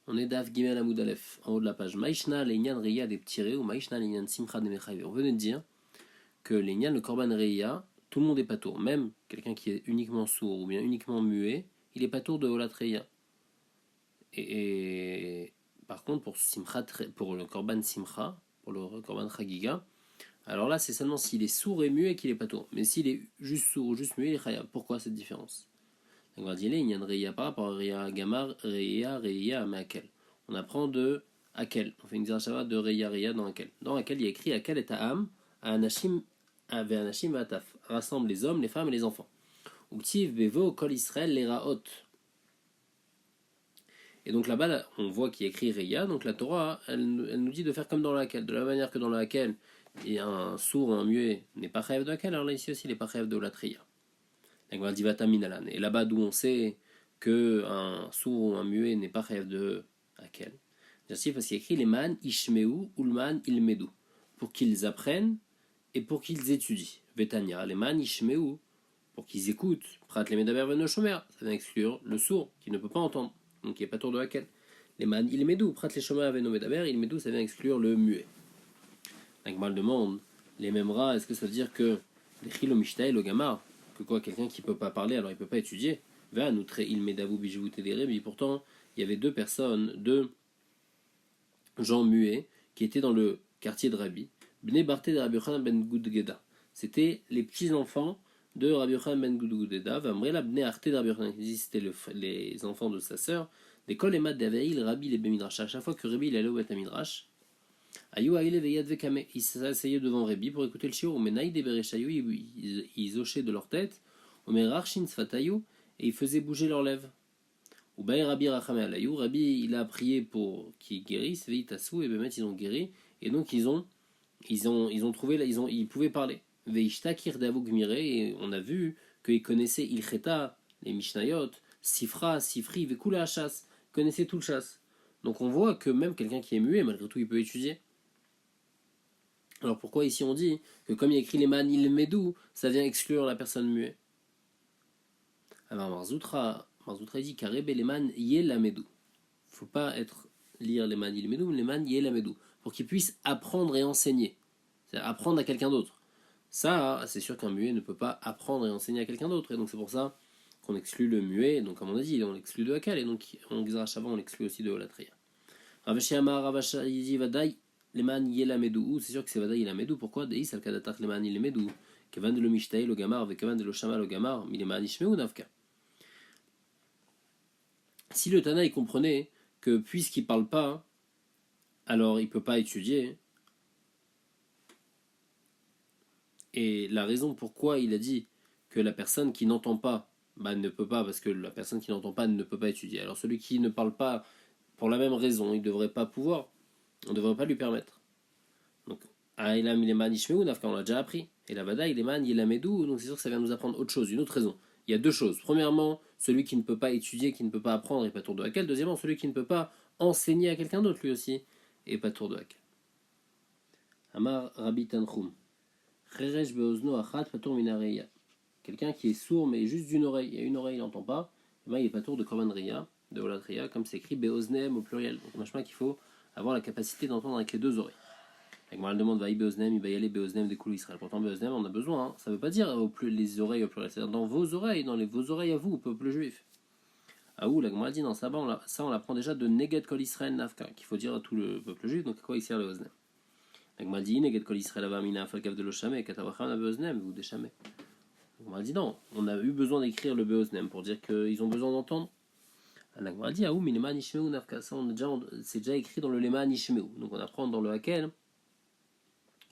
On est Daf Gimel Amoud Aleph, en haut de la page. Maïshna l'Inyan Reya des petits ou Maïshna l'Inyan Simcha de Mechaïve. On venait de dire que l'Inyan, le Korban Reya, tout le monde est patour. Même quelqu'un qui est uniquement sourd ou bien uniquement muet, il est patour de Olat Reya. Et par contre, pour le Korban Simcha, pour le Korban Chagiga, alors là, c'est seulement s'il est sourd et muet qu'il est patour. Mais s'il est juste sourd ou juste muet, il est Chaya. Pourquoi cette différence? On va dire il y a une Reya par rapport à Reya Gamar, Reya, mais Akel. On apprend de Akel. On fait une Zerachava de Reya dans Akel. Dans Akel, il y a écrit Akel et Ta'am, Anashim, Anashim Ataf. Rassemble les hommes, les femmes et les enfants. Uktiv Bevo, Kol Israël, les Raot. Et donc là-bas, on voit qu'il y a écrit Reya. Donc la Torah, elle nous dit de faire comme dans Akel. De la même manière que dans Akel, et un sourd ou un muet n'est pas chèvre de Akel, alors là ici aussi, il n'est pas chèvre de la Reya. Et là-bas d'où on sait qu'un sourd ou un muet n'est pas rêve de Akel. Parce qu'il y a écrit les man ishmeu ulman ilmedu, pour qu'ils apprennent et pour qu'ils étudient. Vetania, les man ishmeu, pour qu'ils écoutent. Prat les medaber veno shomer, ça vient exclure le sourd qui ne peut pas entendre, donc qui n'est pas tour de Akel. Les man ilmedu, prat les shomer veno medaber, ilmedu, ça vient exclure le muet. Donc mal demande, les mêmes rats, est-ce que ça veut dire que les chilo mishtae le gamar, que quoi, quelqu'un qui ne peut pas parler, alors il ne peut pas étudier. Va nous très il medavou bijou tédéré, mais pourtant, il y avait deux personnes, deux gens muets, qui étaient dans le quartier de Rabbi, Bne Barté de Rabbi Yochanan ben Gudgeda. C'était les petits-enfants de Rabbi Yochanan ben Gudgeda, Vamrela Bne Arté de Rabbi Yochanan, c'était les enfants de sa sœur, des Kol Emad d'Aveil, Rabbi les Bemidrash. À chaque fois que Rabbi il allait au Bet Midrash, Ayou Aïle Veyad Vekame, ils s'asseyaient devant Rabbi pour écouter le shiur, mais Naïd et Bereshayou, ils hochaient de leur tête, mais Rachin Sfatayou, et ils faisaient bouger leurs lèvres. Ou Baï Rabbi Rachame Alayou, Rabbi il a prié pour qu'ils guérissent, Veitassou, et Bémet ils ont guéri, et donc ils ont trouvé, ils pouvaient parler. Veishtakir Davou Gmire, et on a vu qu'ils connaissaient Ilcheta, les Mishnayot, Sifra, Sifri, Vekula Hachas, connaissaient tout le chasse. Donc on voit que même quelqu'un qui est muet, malgré tout, il peut étudier. Alors pourquoi ici on dit que comme il y a écrit les man il medou, ça vient exclure la personne muette? Alors Marzoutra dit karebe les man yel medou. Faut pas lire les man il medou, mais les man yel medou, pour qu'ils puissent apprendre et enseigner. C'est-à-dire apprendre à quelqu'un d'autre. Ça, c'est sûr qu'un muet ne peut pas apprendre et enseigner à quelqu'un d'autre. Et donc c'est pour ça qu'on exclut le muet. Donc comme on a dit, on l'exclut de Hakal. Et donc en Gzarachava, on l'exclut aussi de Olatria. Ravashi Amar, Ravashi Vadai. Leman Yelamedou, c'est sûr que c'est Vada Yelamedou. Pourquoi Deis al Kadatar Leman Yelamedou, Kevan de lo Mishtaï le Gamar, Kevan de lo Shama le Gamar, Mileman Ishmeu Navka. Si le Tana il comprenait que puisqu'il parle pas, alors il peut pas étudier. Et la raison pourquoi il a dit que la personne qui n'entend pas ne peut pas, parce que la personne qui n'entend pas ne peut pas étudier. Alors celui qui ne parle pas, pour la même raison, il ne devrait pas pouvoir. On ne devrait pas lui permettre. Donc, Aïlam Ileman Ishmeu, on l'a déjà appris. Et la Vada Ileman Yelamedou, donc c'est sûr que ça vient nous apprendre autre chose, une autre raison. Il y a deux choses. Premièrement, celui qui ne peut pas étudier, qui ne peut pas apprendre, et pas tour de Hakel. Deuxièmement, celui qui ne peut pas enseigner à quelqu'un d'autre, lui aussi, et pas tour de Hakel. Amar Rabbi Tanchum. Cheresh Beozno Achat Patour Minareya. Quelqu'un qui est sourd, mais juste d'une oreille, et une oreille il n'entend pas, et ben il est pas tour de Korban Reya, de Olat Reya, comme c'est écrit Beoznem au pluriel. Donc, machin qu'il faut avoir la capacité d'entendre avec les deux oreilles. Et moi, elle demande va y Beoznem, il va y aller Beoznem des coulous Israël. Pourtant, Beoznem, on a besoin. Hein. Ça ne veut pas dire les oreilles au pluriel. C'est-à-dire dans vos oreilles, vos oreilles à vous, au peuple juif. Ah ou la Gemara dit dans Saba, ça on l'apprend déjà de Neged Kol Israël Nafka, qu'il faut dire à tout le peuple juif. Donc à quoi il sert le Beoznem? La Gemara dit Neged Kol Israël Avamina Falkav de l'Oshame, Katavacham a Beoznem, vous déchamez. La Gemara dit non, on a eu besoin d'écrire le Beoznem pour dire qu'ils ont besoin d'entendre. La Gemara dit ah ou Minema Nishmeu Nafka, ça c'est déjà écrit dans le Lema Nishmeu. Donc on apprend dans le Hakel.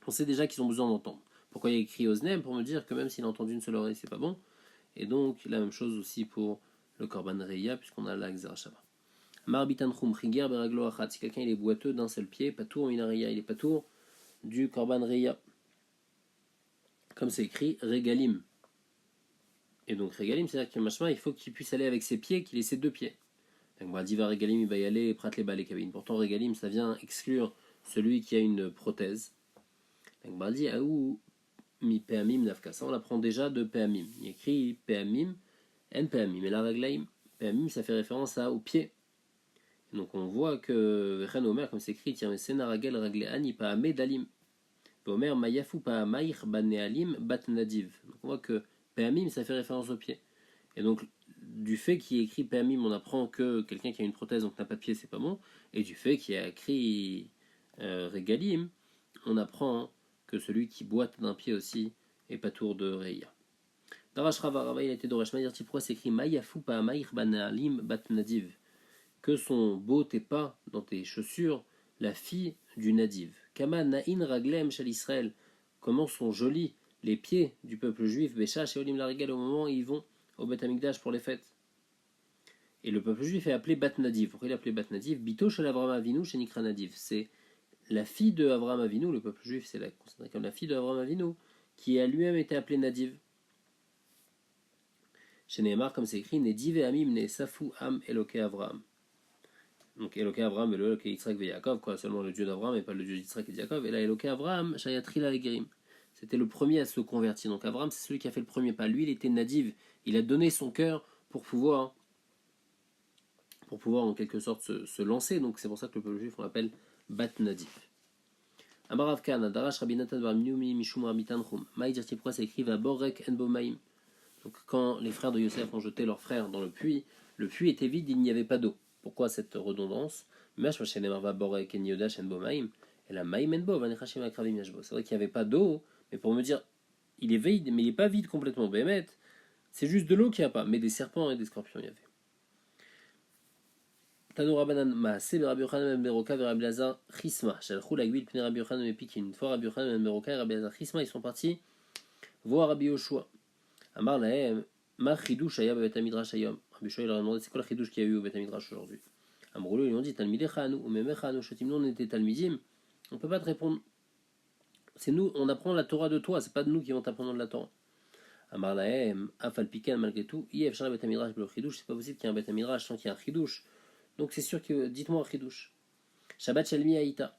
On sait déjà qu'ils ont besoin d'entendre. Pourquoi il y a écrit Oznem? Pour me dire que même s'il a entendu une seule oreille, c'est pas bon. Et donc, la même chose aussi pour le Korban Reya, puisqu'on a la Gzerachava. Marbitan Chum, Chiger Beraglo Achat. Si quelqu'un il est boiteux d'un seul pied, Patour Minareya, il est Patour du Korban Reya. Comme c'est écrit, Regalim. Et donc, Regalim, c'est-à-dire qu'il il faut qu'il puisse aller avec ses pieds, qu'il ait ses deux pieds. Donc, on va dire Regalim, il va y aller, Prat les balais cabines. Pourtant, Regalim, ça vient exclure celui qui a une prothèse. Donc, on dit Aou mi peamim nafka. Ça, on l'apprend déjà de peamim. Il écrit peamim, en peamim. Et la raglaim, peamim, ça fait référence au pied. Donc on voit que Ren Omer, comme c'est écrit, tiens, Senaragel Ragle Ani Paame Dalim. Omer Mayafu Paamair Banealim Bat Nadiv. Donc on voit que Paamim, ça fait référence aux pieds. Et donc, du fait qu'il y écrit Paamim, on apprend que quelqu'un qui a une prothèse, donc n'a pas de pied, c'est pas bon. Et du fait qu'il y a écrit Regalim, on apprend que celui qui boite d'un pied aussi est pas tour de Reya. Darash Rava, Rava il a été d'Oresh Maïr, pourquoi c'est écrit Mayafu Paamair Banealim Bat Nadiv, que sont beaux tes pas dans tes chaussures, la fille du Nadiv. Kama Na'in Raglem Shal Israël, comment sont jolis les pieds du peuple juif, Bécha, chez Olim Larigal, au moment où ils vont au Beth Amikdash pour les fêtes. Et le peuple juif est appelé Bat Nadiv. Pourquoi il est appelé Bat Nadiv? Bito Shel Avraham Avinu chez Nikra Nadiv. C'est la fille de Avraham Avinu, le peuple juif, c'est considéré comme la fille de Avraham Avinu, qui a lui-même été appelée Nadiv. Chez Nehemar, comme c'est écrit, Nediv et Amim ne Safu Am Eloke Avraham. Donc Eloke Avraham et le Eloke Yitzhak et Yaakov, quoi, seulement le Dieu d'Avraham et pas le Dieu d'Yitzhak et de Yaakov. Et là, Eloke Avraham, Shayatrila Legerim. C'était le premier à se convertir. Donc Avraham, c'est celui qui a fait le premier pas. Lui, il était Nadiv. Il a donné son cœur pour pouvoir en quelque sorte se lancer. Donc c'est pour ça que le peuple juif, on l'appelle Bat Nadiv. Amarav Kana, Darash Rabinatan Barminumi Mishum Rabitan Chum. Maïdirti, pourquoi ça écrit Vaborek Enbomaim. Donc quand les frères de Yosef ont jeté leur frère dans le puits était vide, il n'y avait pas d'eau. Pourquoi cette redondance? C'est vrai qu'il n'y avait pas d'eau, mais pour me dire, il est vide, mais il n'est pas vide complètement. Bémet, c'est juste de l'eau qu'il n'y a pas, mais des serpents et des scorpions il y avait. Tanoura Banan Maase, Rabbi Yochanan ben Beroka, Rabbi Lazar Chisma. Shalchou la Gvil, Pne Rabbi Yochanan ben Pikin. Une fois Rabbi Yochanan ben Beroka et Rabbi Lazar Chisma, ils sont partis voir Rabbi Yoshua. Amar Lahem, Ma Chidouche Aya Bet Midrash Ayom. Rabbi Yoshua leur a demandé c'est quoi le Chidouche qu'il y a eu au Bet Midrash aujourd'hui. Amroulou, ils lui ont dit Talmidechanu, ou Memechanu, Shotim, nous on était Talmidim. On ne peut pas te répondre. C'est nous, on apprend la Torah de toi, c'est pas de nous qui vont t'apprendre de la Torah. Amar Lahem, Afal Pikan, malgré tout, Yev Shara Bet Midrash, le Chidouche, c'est pas possible qu'il y ait un Bet Midrash sans qu'il y ait un Chidouche. Donc c'est sûr que, dites-moi un Chidouche. Shabbat Shalmi Aïta.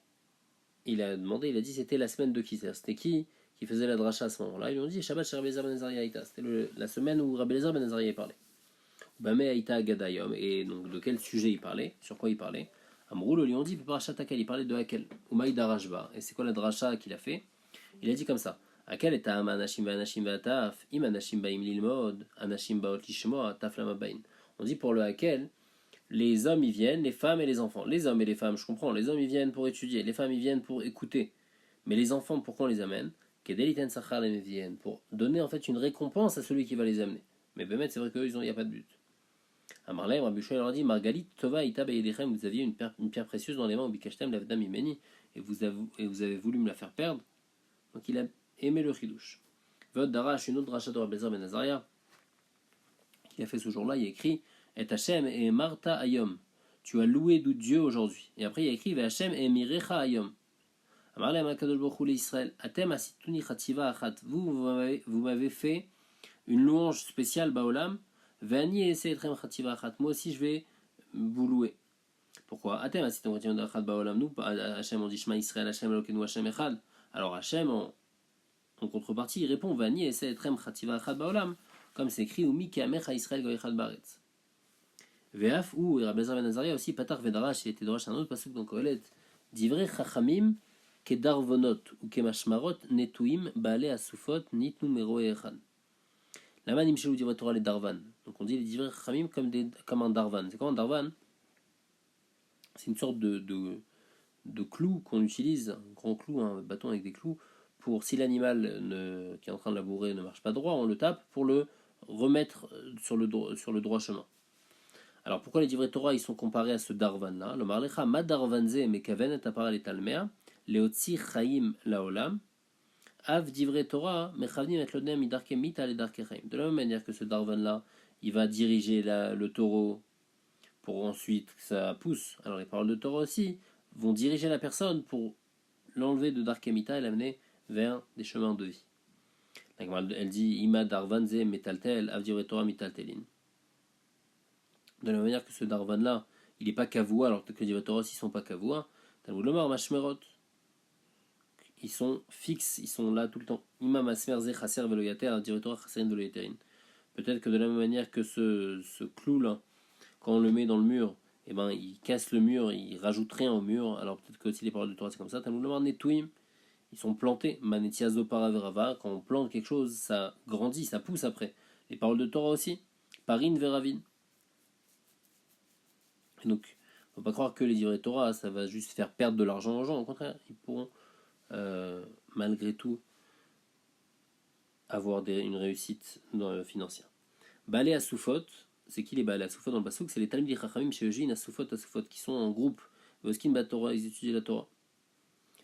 Il a demandé, il a dit c'était la semaine de qui? C'était qui faisait la dracha à ce moment-là? Ils lui ont dit Shabbat Rabbi Elazar ben Azariah Aïta. C'était la semaine où Rabbi Elazar ben Azariah parlait. Bame Aïta Gadayom. Et donc de quel sujet il parlait? Sur quoi il parlait? Amroul lui ont dit Parashat Akel, il parlait de Akel. Umaï Darashba. Et c'est quoi la dracha qu'il a fait? Il a dit comme ça. Akel est Am Anashim Anashim Vataf, Im Anashim Baim Lilmod, Anashim Baot Lishmoa, Taf Lamabain. On dit pour le Akel, les hommes y viennent, les femmes et les enfants. Les hommes et les femmes, je comprends, les hommes y viennent pour étudier, les femmes y viennent pour écouter. Mais les enfants, pourquoi on les amène? Pour donner en fait une récompense à celui qui va les amener. Mais Bémet, c'est vrai qu'eux, il n'y a pas de but. À Marlène, Rabbi Shmuel leur a dit Margalit, Tova, Ita, Bayedechem, vous aviez une pierre précieuse dans les mains, Bikashtem, Lavdam, Imeni, et vous avez voulu me la faire perdre. Donc il a aimé le chidouche. Vod Darash, une autre dracha de Rabbi Elazar ben Azariah, qu'il a fait ce jour-là, il a écrit Et Hachem et Marta Ayom. Tu as loué Dieu aujourd'hui. Et après, il a écrit Hachem et Mirecha Ayom. Amarle Amakadol Bokhou Israël. Atem Asituni Khativa Achat. Vous m'avez fait une louange spéciale Baolam. Vani et Seetrem Khativa Achat. Moi aussi, je vais vous louer. Pourquoi? Atem Asituni Khativa Achat Baolam. Nous, Hachem, on dit Shema Israël, Hachem Elokeinu, Hachem Echad. Alors Hachem, en contrepartie, il répond Vani et Seetrem Khativa Achat Baolam. Comme c'est écrit Umi Kamecha Israël Goyechad Baretz. Ve'af ou Rabbi Elazar ben Azariah aussi Patar Vedarash, il était Darash un autre pasuk dans Kohelet. Divrei Chachamim kedarvonot ou kemashmarot netuim baale asufot nitnu meroe echad. La manim shelou divrei Torah les darvan. Donc on dit les divrei Chachamim comme un darvan. C'est quoi un darvan? C'est une sorte de clou qu'on utilise, un grand clou, un bâton avec des clous, pour si l'animal qui est en train de labourer ne marche pas droit, on le tape pour le remettre sur le droit chemin. Alors pourquoi les divrei Torah ils sont comparés à ce darvan-là? Le marlecha ma darvanze mekaven tapara le talmer leotzi chaim laolam av divrei Torah mechavnim et lodem midarke mita le darke chaim. De la même manière que ce darvan-là, il va diriger le taureau pour ensuite que ça pousse. Alors les paroles de Torah aussi vont diriger la personne pour l'enlever de darke mita et l'amener vers des chemins de vie. Elle dit ima darvanze metaltel av divrei Torah mitaltelin. De la même manière que ce darvan-là, il n'est pas kavua, alors que les divrei Torah aussi ne sont pas kavua. Talmud lomar mashmerot. Ils sont fixes, ils sont là tout le temps. Imam asmer ze chaser veloyater, divrei Torah chaserin veloyaterin. Peut-être que de la même manière que ce clou-là, quand on le met dans le mur, et ben ils cassent le mur, ils rajoutent rien au mur. Alors peut-être que aussi les paroles de Torah c'est comme ça. Talmud Lomar Netouim, ils sont plantés. Manetiazo Paraverava, quand on plante quelque chose, ça grandit, ça pousse après. Les paroles de Torah aussi. Parin Veravin. Et donc, faut pas croire que les livrets Torah, ça va juste faire perdre de l'argent aux gens. Au contraire, ils pourront malgré tout avoir une réussite financière. Balé à Soufot, c'est qui les Balé à Soufot dans le Passouk? C'est les Talmid Chachamim chez Eugène à Soufot, qui sont en groupe. Voskin Bat Torah, ils étudient la Torah.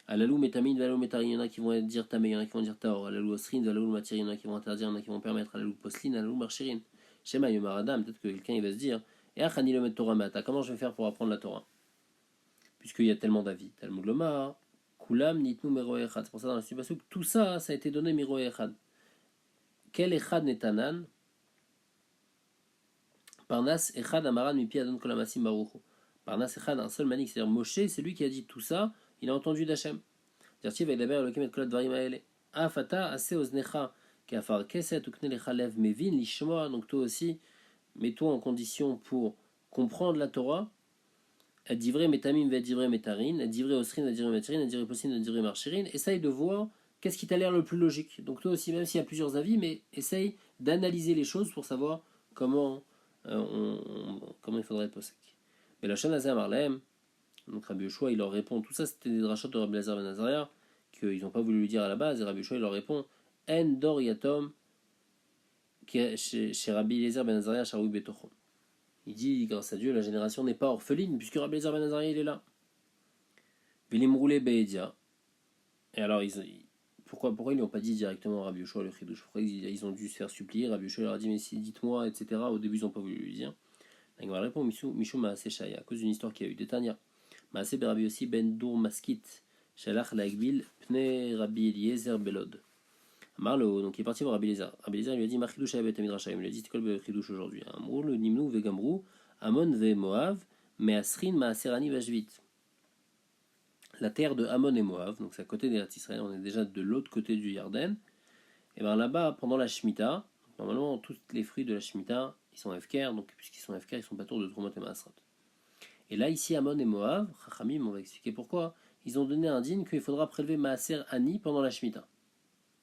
Alalou Metamin, Valou Metarin, il y en a qui vont dire Tamé, il y en a qui vont dire Taor. Alalou Osrin, Valou Matir, il y en a qui vont interdire, il y en a qui vont permettre. Alalou Poslin, Alalou Marchirin. Shema Yomaradam, peut-être que quelqu'un il va se dire et Achani le Torah Mata, comment je vais faire pour apprendre la Torah? Puisqu'il y a tellement d'avis. Talmud Lomar, Kulam Nitnu Mero Echad. C'est pour ça dans le Passouk, tout ça, ça a été donné Mero Echad. Quel Echad Netanan? Parnas Echad Amaran Mipi Adon Kolamasim Baruchu. Parnas Echad, un seul manik, c'est-à-dire Moshe, c'est lui qui a dit tout ça, il a entendu d'Hachem. Dirtiv Eidaber Elokim et Kolat Dvarim Aele. Afata Ase Oznecha, Kafar Keset, Ukne Lecha Lev Mevin, Lishmoa, donc toi aussi, mets-toi en condition pour comprendre la Torah. Divrei Metamim ve Divrei Metarin, Divrei Osrin, Divrei Metarin, Divrei Posin, Divrei Marchirin. Essaye de voir qu'est-ce qui t'a l'air le plus logique. Donc toi aussi, même s'il y a plusieurs avis, mais essaye d'analyser les choses pour savoir comment il faudrait être posek. Mais la Shana Marlem, donc Rabbi Yoshua, il leur répond, tout ça c'était des drachot de Rabbi Lazar ben Azaria, qu'ils n'ont pas voulu lui dire à la base, et Rabbi Yoshua il leur répond, En dor yatom, chez Rabbi Lazar ben Azaria, Sharoui Betochom. Il dit, grâce à Dieu, la génération n'est pas orpheline, puisque Rabbi Lazar ben Azaria il est là. Vilim roulé Beedia. Et alors, pourquoi ils lui ont pas dit directement à Rabbi Yoshua le Chidouche? Pourquoi ils ont dû se faire supplier? Rabbi Yoshua leur a dit, mais si, dites-moi, etc. Au début, ils n'ont pas voulu lui dire. La Gemara répond, Mishou Maaseh Shaya, à cause d'une histoire qu'il y a eu. Détania. Maaseh Rabbi Yossi ben Dour Maskit, Shalach Laegbil, Pne Rabbi Eliezer Belod. Marlo, donc il est parti voir Rabbi Eliezer. Rabbi Eliezer lui a dit, Marchidouche Ayabet Amidrasha. Il lui a dit, c'est quoi le Chidouche aujourd'hui? Amrou, le Nimnou, Vegamrou, Amon, Ve Moav, Measrin, Maaserani, Vashvit. La terre de Ammon et Moab, donc c'est à côté d'Eretz Israël, on est déjà de l'autre côté du Yarden. Et bien là-bas, pendant la Shemitah, normalement, tous les fruits de la Shemitah, ils sont FKR, donc puisqu'ils sont FKR, ils sont pas tours de Trumot et Maasrot. Et là, ici, Ammon et Moab, Chachamim, on va expliquer pourquoi, ils ont donné un dîme qu'il faudra prélever Maaser Ani pendant la Shemitah.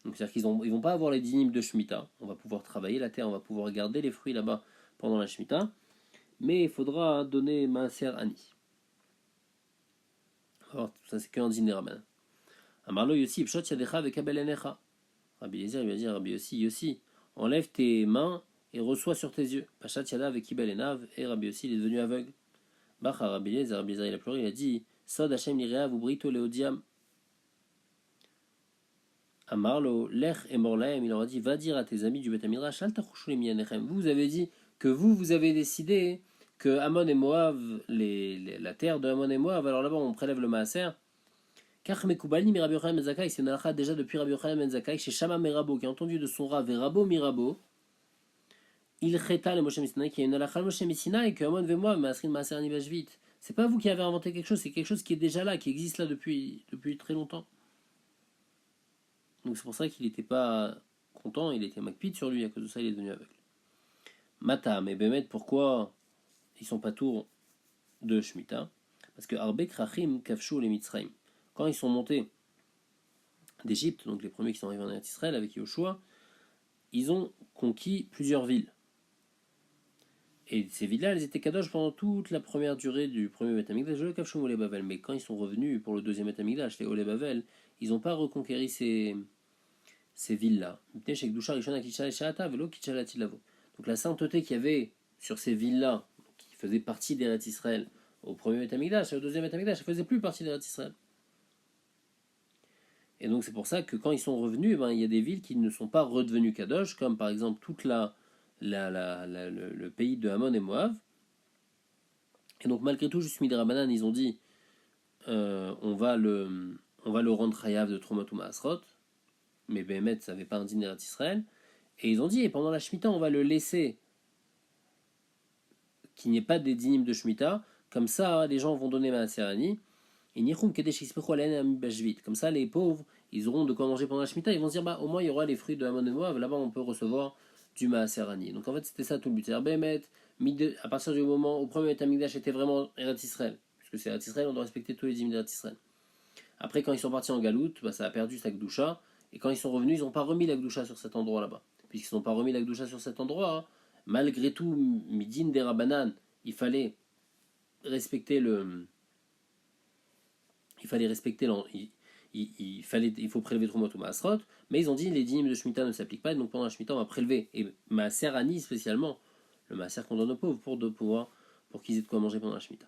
Donc c'est-à-dire qu'ils ne vont pas avoir les dîmes de Shemitah, on va pouvoir travailler la terre, on va pouvoir garder les fruits là-bas pendant la Shemitah, mais il faudra donner Maaser Ani. Alors, ça c'est qu'un dîner Rabbin. Amarlo Yossi, Pshot Yadecha Vekabel Enecha. Rabbi Eliezer lui a dit, Rabbi Yossi, enlève tes mains et reçois sur tes yeux. Pachat Yada Vekibel Enav, et Rabbi Yossi il est devenu aveugle. Bacha Rabbi Eliezer il a pleuré, il a dit, Sod Hashem Lirea Vubrito Leodiam. Amarlo, Lech et Morlaem, il leur a dit, va dire à tes amis du Beth Midrash, Al Tachushu Mianechem. Vous avez dit que vous avez décidé que Ammon et Moab, la terre de Ammon et Moab, alors là-bas on prélève le Maaser. Car Mekoubalni mi Rabbi Yochanan ben Zakkai, c'est une halakha déjà depuis Rabbi Yochanan ben Zakkai, chez Shama Merabo, qui a entendu de son Rav, et Rabo Mirabo, il cheta le Moshe Messina, qui a une halakha Moshe Messina, et que Ammon ve Moab, Masrin Maaser Ani Vashvit. C'est pas vous qui avez inventé quelque chose, c'est quelque chose qui est déjà là, qui existe là depuis très longtemps. Donc c'est pour ça qu'il n'était pas content, il était makpid sur lui, à cause de ça il est devenu aveugle. Matam et Bemet, pourquoi ils sont pas tours de Shemitah? Parce que Arbek Rachim Kafshu les Mitzrayim. Quand ils sont montés d'Égypte, donc les premiers qui sont arrivés en Eretz Israël avec Yoshua, ils ont conquis plusieurs villes. Et ces villes-là, elles étaient kadosh pendant toute la première durée du premier Beth Amikdash, le Kafshum Olé Bavel. Mais quand ils sont revenus pour le deuxième Beth Amikdash, les Olé Bavel, ils n'ont pas reconquéri ces villes-là. Donc la sainteté qu'il y avait sur ces villes-là, qui faisaient partie d'Eretz Israël, au premier Beth Amikdash, au deuxième Beth Amikdash, ça faisait plus partie d'Eretz Israël. Et donc c'est pour ça que quand ils sont revenus, il y a des villes qui ne sont pas redevenues Kadosh, comme par exemple toute le pays de Ammon et Moab. Et donc malgré tout, juste Midrabanan, ils ont dit on va le rendre Chayav de Trumot ou Maasrot, mais Béhémet, ça n'avait pas un dîner d'Israël. Et ils ont dit, et pendant la Shemitah, on va le laisser qu'il n'y ait pas des dîmes de Shemitah, comme ça les gens vont donner Maaser Ani. Comme ça, les pauvres, ils auront de quoi manger pendant la Shemitah. Ils vont se dire, au moins, il y aura les fruits de Ammon et Moab. Là-bas, on peut recevoir du Maaser Ani. Donc, en fait, c'était ça tout le but. C'est-à-dire, Béhémet, à partir du moment où le premier Beth Amikdash était vraiment Eretz Israël, puisque c'est Eretz Israël, on doit respecter tous les dîmes d'Eretz Israël. Après, quand ils sont partis en Galoute, ça a perdu sa Gdoucha, et quand ils sont revenus, ils n'ont pas remis la Gdoucha sur cet endroit là-bas. Puisqu'ils n'ont pas remis la Gdoucha sur cet endroit, malgré tout, Midin des Rabanan, il fallait respecter il faut prélever Trumot ou Maasrot, mais ils ont dit les dîmes de Shemitah ne s'appliquent pas, et donc pendant la Shemitah on va prélever, et Maaser Ani spécialement, le Maaser qu'on donne aux pauvres pour qu'ils aient de quoi manger pendant la Shemitah.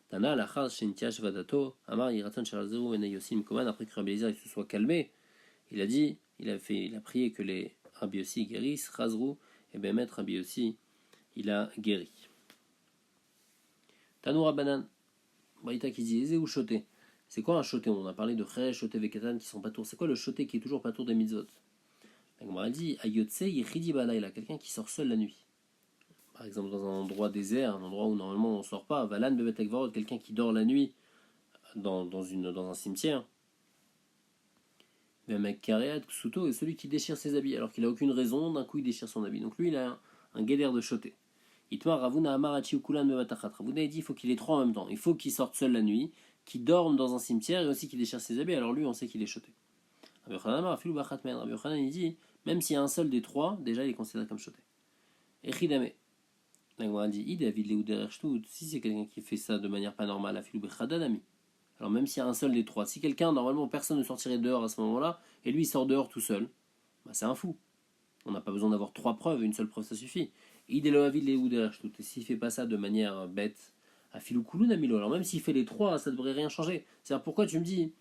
Tana, Lachar, Shenitiash, Vadato, Amar, Yiratan, Sharazeru, Enayosim, Koman, après que Rabbi Eliezer se soit calmé, il a prié que les Rabbi Yossi guérissent, Chazrou, et bien mettre Rabbi Yossi, il a guéri. Tanou Rabbanan, Baïta qui dit, Eze ou Choté. C'est quoi un choté? On a parlé de Chere, Choté, Vekatan qui sont pas tours. C'est quoi le choté qui est toujours pas tour des mitzvot? La Gemara dit, Ayotse, Yechidi Balayla, quelqu'un qui sort seul la nuit. Par exemple, dans un endroit désert, un endroit où normalement on ne sort pas, Valan Bebetek Varot, quelqu'un qui dort la nuit dans un cimetière. Même avec Kareat, Ksuto, et celui qui déchire ses habits, alors qu'il n'a aucune raison, d'un coup il déchire son habit. Donc lui, il a un guédère de choté. Itmar Ravuna Amarachi Ukulan Mevatachat. Ravuna dit il faut qu'il ait trois en même temps. Il faut qu'il sorte seul la nuit, qu'il dorme dans un cimetière et aussi qu'il déchire ses habits. Alors lui, on sait qu'il est choté. Rabbi Yochanan il dit même s'il y a un seul des trois, déjà il est considéré comme choté. Echidame. La Gemara dit si c'est quelqu'un qui fait ça de manière pas normale, Afilu Bechadanami. Alors même s'il y a un seul des trois, si quelqu'un, normalement personne ne sortirait dehors à ce moment-là, et lui il sort dehors tout seul, c'est un fou. On n'a pas besoin d'avoir trois preuves, une seule preuve ça suffit. Et s'il fait pas ça de manière bête, à Filoukoulou Namilo, alors même s'il fait les trois, ça devrait rien changer. C'est-à-dire pourquoi tu me dis,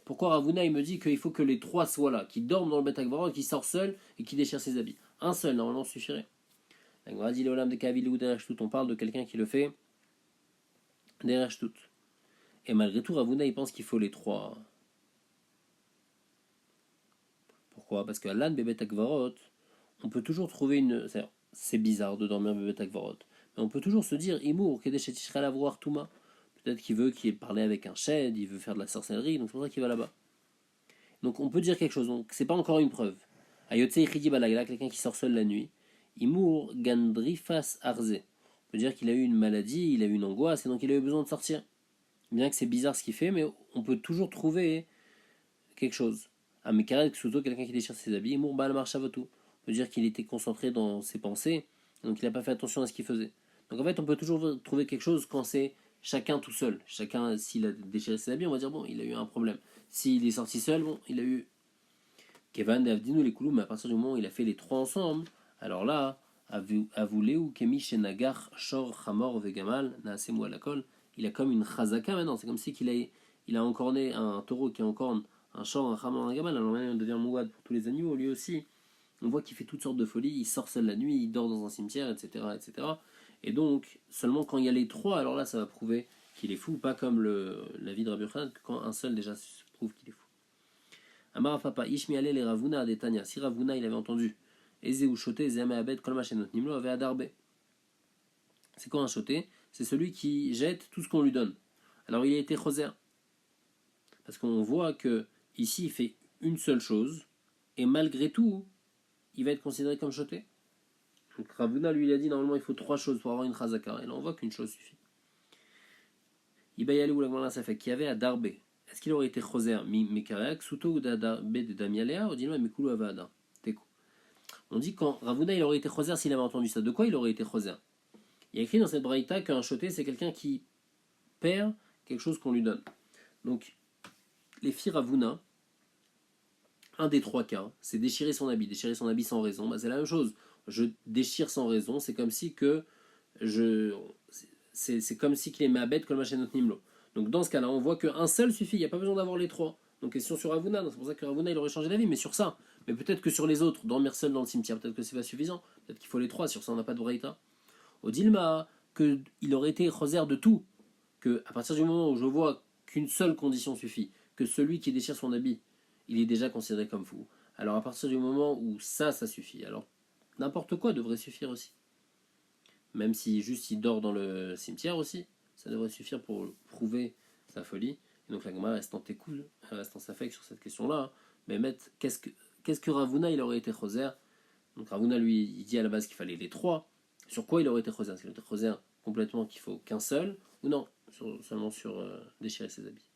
pourquoi Ravuna il me dit qu'il faut que les trois soient là, qui dorment dans le Betakvaro, qui sort seul et qui déchire ses habits. Un seul normalement suffirait. On parle de quelqu'un qui le fait derrière tout. Et malgré tout, Ravuna il pense qu'il faut les trois. Pourquoi? Parce qu'à l'âne Bebet Akvarot, on peut toujours trouver une. C'est bizarre de dormir Bebet Akvarot. Mais on peut toujours se dire Imour, Kedeshet la voir Touma. Peut-être qu'il veut qu'il parle avec un shed, il veut faire de la sorcellerie, donc c'est pour ça qu'il va là-bas. Donc on peut dire quelque chose, donc c'est pas encore une preuve. Ayotse Ichidi Balayla, quelqu'un qui sort seul la nuit. Imour Gandrifas Arze. On peut dire qu'il a eu une maladie, il a eu une angoisse, et donc il a eu besoin de sortir. Bien que c'est bizarre ce qu'il fait, mais on peut toujours trouver quelque chose. Amekaret Ksuto, quelqu'un qui déchire ses habits. Imour Baal Marshavotu. On peut dire qu'il était concentré dans ses pensées, donc il n'a pas fait attention à ce qu'il faisait. Donc en fait, on peut toujours trouver quelque chose quand c'est chacun tout seul. Chacun, s'il a déchiré ses habits, on va dire bon, il a eu un problème. S'il est sorti seul, bon, il a eu. Kevan Avdinu les Kouloum, mais à partir du moment où il a fait les trois ensemble, alors là, Avuleu Kemi Shenagar Shor Hamor Vegamal Naasemu Alakol, il a comme une chazaka maintenant. C'est comme si il a encorné un taureau qui encorne un shor, un hamor, un gamal. Alors maintenant, il devient mouad pour tous les animaux. Lui aussi, on voit qu'il fait toutes sortes de folies. Il sort seul la nuit, il dort dans un cimetière, etc., etc. Et donc, seulement quand il y a les trois, alors là, ça va prouver qu'il est fou, pas comme la vie de Rabbi Yochanan, que quand un seul déjà prouve qu'il est fou. Amar Papa, Ishmi Ale les Ravuna Adetania. Si Ravuna il avait entendu Eze ou Choté, Zeme Abed, Kolmachenot Nimlo avait Adarbe. C'est quoi un Choté? C'est celui qui jette tout ce qu'on lui donne. Alors il a été choser. Parce qu'on voit que ici il fait une seule chose, et malgré tout, il va être considéré comme Choté. Donc Ravuna lui il a dit normalement il faut trois choses pour avoir une chazaka. Et là on voit qu'une chose suffit. Ibayali ou la Gemara ça fait qu'il y avait à Darbe. Est-ce qu'il aurait été choser Mekareak, Suto ou Darbe de Damialea ou Dilma Mikulu Avada? On dit quand Ravuna il aurait été choser s'il avait entendu ça. De quoi il aurait été choser? Il y a écrit dans cette braïta qu'un choté c'est quelqu'un qui perd quelque chose qu'on lui donne. Donc les filles Ravuna, un des trois cas, c'est déchirer son habit. Déchirer son habit sans raison, c'est la même chose. Je déchire sans raison, c'est comme si que c'est comme si qu'il est ma bête comme ma chaîne Nimlo. Donc dans ce cas-là, on voit qu'un seul suffit, il n'y a pas besoin d'avoir les trois. Donc question sur Ravuna, c'est pour ça que Ravuna il aurait changé d'avis, mais sur ça. Mais peut-être que sur les autres, dormir seul dans le cimetière, peut-être que c'est pas suffisant. Peut-être qu'il faut les trois, sur ça on n'a pas de braïta. Au Dilma, qu'il aurait été rosaire de tout. Que à partir du moment où je vois qu'une seule condition suffit, que celui qui déchire son habit, il est déjà considéré comme fou. Alors à partir du moment où ça suffit, alors n'importe quoi devrait suffire aussi. Même si juste il dort dans le cimetière aussi, ça devrait suffire pour prouver sa folie. Et donc la Gemara reste en técoul, reste en safek sur cette question-là. Mais qu'est-ce que Ravuna il aurait été rosaire? Donc Ravuna lui il dit à la base qu'il fallait les trois. Sur quoi il aurait été choser? Est-ce qu'il aurait été choser complètement qu'il faut qu'un seul, ou non, seulement sur déchirer ses habits?